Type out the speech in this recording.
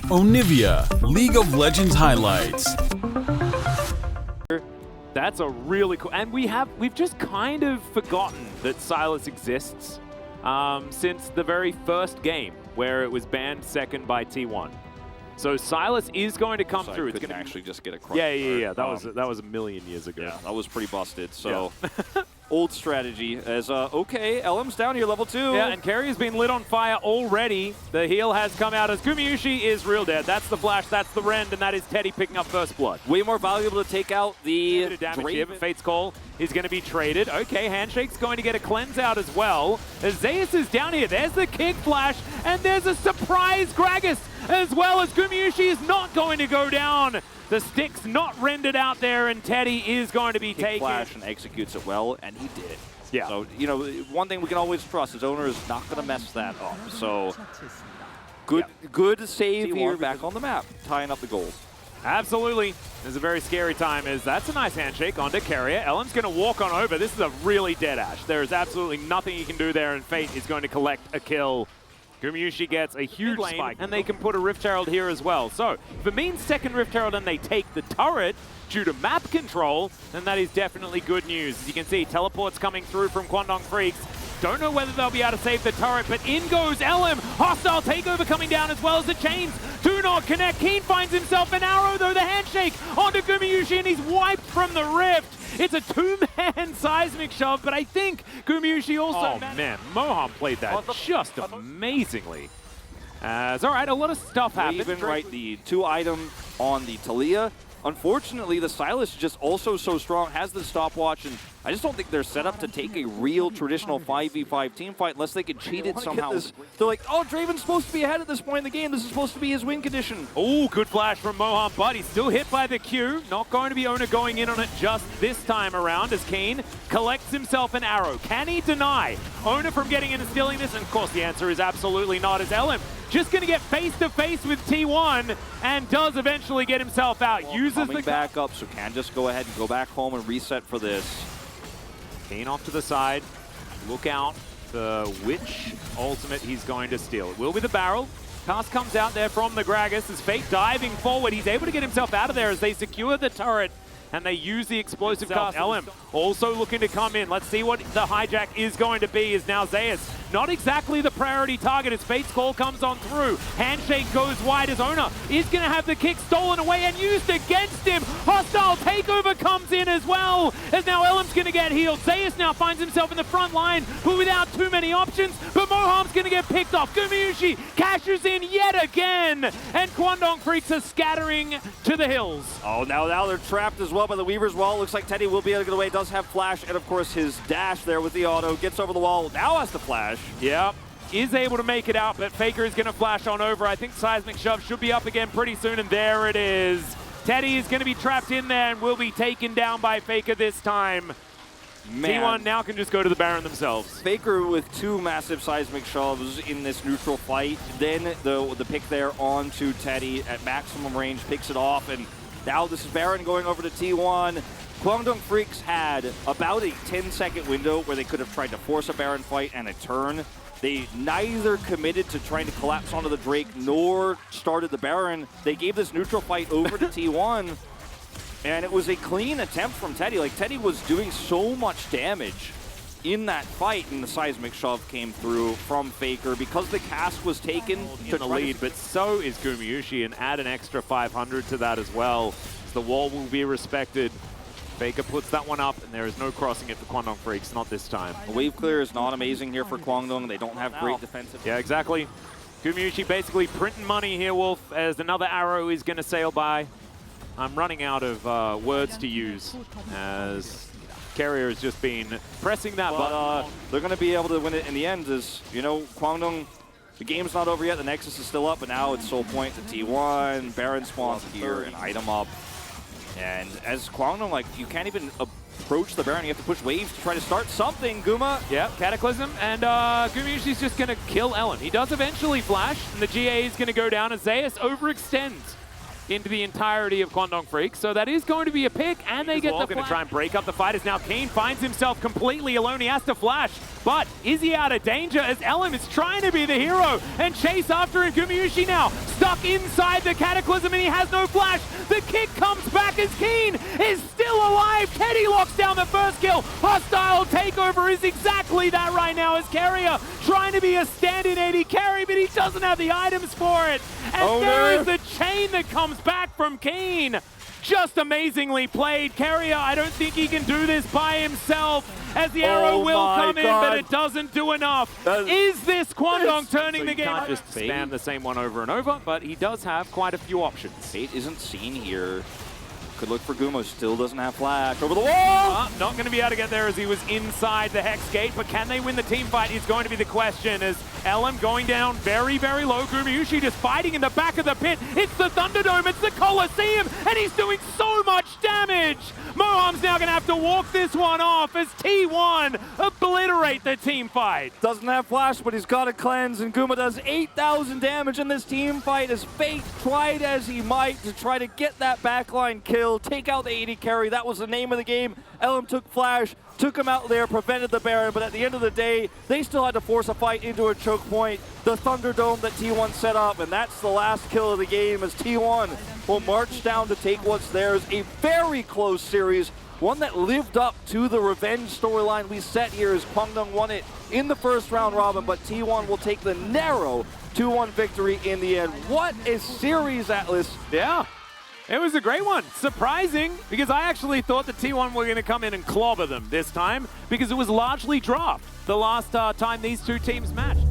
Onivia, League of Legends highlights. That's a really cool, and we've just kind of forgotten that Silas exists since the very first game where it was banned second by T1. So Silas is going to come through. It's going to actually just get across. Yeah. That was a million years ago. Yeah, that was pretty busted. So old strategy as okay, LM's down here, level 2. Yeah, and Kerry has been lit on fire already. The heal has come out as Gumayusi is real dead. That's the flash, that's the rend, and that is Teddy picking up first blood. Way more valuable to take out the damage. Fate's Call is going to be traded. Okay, Handshake's going to get a cleanse out as well. As Zeus is down here, there's the kick flash, and there's a surprise Gragas as well as Gumayusi is not going to go down. The stick's not rendered out there, and Teddy is going to be taken. Flash and executes it well, and he did. Yeah. So, you know, one thing we can always trust, his owner is not going to mess that up. So, good save here back on the map, tying up the goals. Absolutely. It's a very scary time as that's a nice handshake onto Carrier. Ellen's going to walk on over. This is a really dead Ash. There is absolutely nothing he can do there, and Fate is going to collect a kill. Gumayusi gets a huge spike, and they can put a Rift Herald here as well. So, if it means second Rift Herald and they take the turret due to map control, then that is definitely good news. As you can see, teleports coming through from Kwangdong Freecs. Don't know whether they'll be able to save the turret, but in goes LM. Hostile takeover coming down as well as the chains do not connect. Keen finds himself an arrow, though, the handshake onto Gumayusi, and he's wiped from the rift. It's a two-man seismic shove, but I think Gumayusi also... Oh, man, Moham played that just amazingly. All right, a lot of stuff happened. Even the 2 item on the Talia. Unfortunately, the Silas is just also so strong, has the stopwatch, and I just don't think they're set up to take a real traditional 5v5 team fight unless they can cheat it somehow. They're like, oh, Draven's supposed to be ahead at this point in the game. This is supposed to be his win condition. Oh, good flash from Moham, but he's still hit by the Q. Not going to be Ona going in on it just this time around as Kane collects himself an arrow. Can he deny Ona from getting in and stealing this? And of course, the answer is absolutely not, as LM just going to get face-to-face with T1 and does eventually get himself out. Uses the back up, so can just go ahead and go back home and reset for this. Kane off to the side. Look out for which ultimate he's going to steal. It will be the barrel. Cast comes out there from the Gragas as Fate diving forward. He's able to get himself out of there as they secure the turret and they use the explosive cast. LM also looking to come in. Let's see what the hijack is going to be is now Zeus. Not exactly the priority target as Fate's Call comes on through. Handshake goes wide as Ona is going to have the kick stolen away and used against him. Hostile takeover comes in as well as now LM's going to get healed. Zeus now finds himself in the front line but without too many options. But Moham's going to get picked off. Gumayusi cashes in yet again and Kwangdong Freecs are scattering to the hills. Oh, now they're trapped as well by the Weaver's Wall. Looks like Teddy will be able to get away. Does have flash and of course his dash there with the auto. Gets over the wall. Now has the flash. Yep, is able to make it out, but Faker is going to flash on over. I think Seismic Shove should be up again pretty soon, and there it is. Teddy is going to be trapped in there and will be taken down by Faker this time. Man. T1 now can just go to the Baron themselves. Faker with 2 massive seismic shoves in this neutral fight. Then the pick there onto Teddy at maximum range, picks it off, and now this is Baron going over to T1. Kwangdong Freecs had about a 10-second window where they could have tried to force a Baron fight and a turn. They neither committed to trying to collapse onto the Drake nor started the Baron. They gave this neutral fight over to T1, and it was a clean attempt from Teddy. Like, Teddy was doing so much damage in that fight, and the seismic shove came through from Faker because the cast was taken to the lead, but so is Gumayusi, and add an extra 500 to that as well. So the wall will be respected. Faker puts that one up, and there is no crossing it for Kwangdong Freecs, not this time. The wave clear is not amazing here for Kwangdong. They don't have great defensive. Yeah, exactly. Gumayusi basically printing money here, Wolf, as another arrow is going to sail by. I'm running out of words to use, as Carrier has just been pressing that button. They're going to be able to win it in the end, as, you know, Kwangdong, the game's not over yet. The Nexus is still up, but now it's Soul Point to T1. Baron spawns here, an item up. And as Kwangdong, like, you can't even approach the Baron. You have to push waves to try to start something, Guma. Yeah, Cataclysm, and Gumayusi's just going to kill Ellen. He does eventually flash, and the GA is going to go down as Zeus overextends into the entirety of Kwangdong Freecs. So that is going to be a pick, and they get the flash. Going to try and break up the fight as now Kane finds himself completely alone. He has to flash. But is he out of danger as Elm is trying to be the hero and chase after him? Gumayusi now stuck inside the Cataclysm and he has no flash. The kick comes back as Keen is still alive. Teddy locks down the first kill. Hostile takeover is exactly that right now as Carrier trying to be a stand-in AD carry, but he doesn't have the items for it. And there is the chain that comes back from Keen. Just amazingly played. Carrier, I don't think he can do this by himself as the arrow will come in, but it doesn't do enough. Is this Kwangdong turning the game? Can't just spam the same one over and over, but he does have quite a few options. Fate isn't seen here. Could look for Gumo, still doesn't have flash. Over the wall! Not going to be able to get there as he was inside the Hex Gate, but can they win the team fight is going to be the question as LM going down very, very low. Gumayusi just fighting in the back of the pit. It's the Thunderdome, it's the Colosseum, and he's doing so much damage! Moham's now going to have to walk this one off as T1 obliterate the team fight. Doesn't have flash, but he's got a cleanse, and Guma does 8,000 damage in this team fight as Fate tried as he might to try to get that backline kill, take out the AD carry. That was the name of the game. LM took flash, took him out there, prevented the Baron, but at the end of the day, they still had to force a fight into a choke point. The Thunderdome that T1 set up, and that's the last kill of the game as T1 will march down to take what's theirs. A very close series, one that lived up to the revenge storyline we set here as Kwangdong won it in the first round robin, but T1 will take the narrow 2-1 victory in the end. What a series, Atlas. Yeah. It was a great one. Surprising, because I actually thought the T1 were going to come in and clobber them this time, because it was largely draft the last time these two teams matched.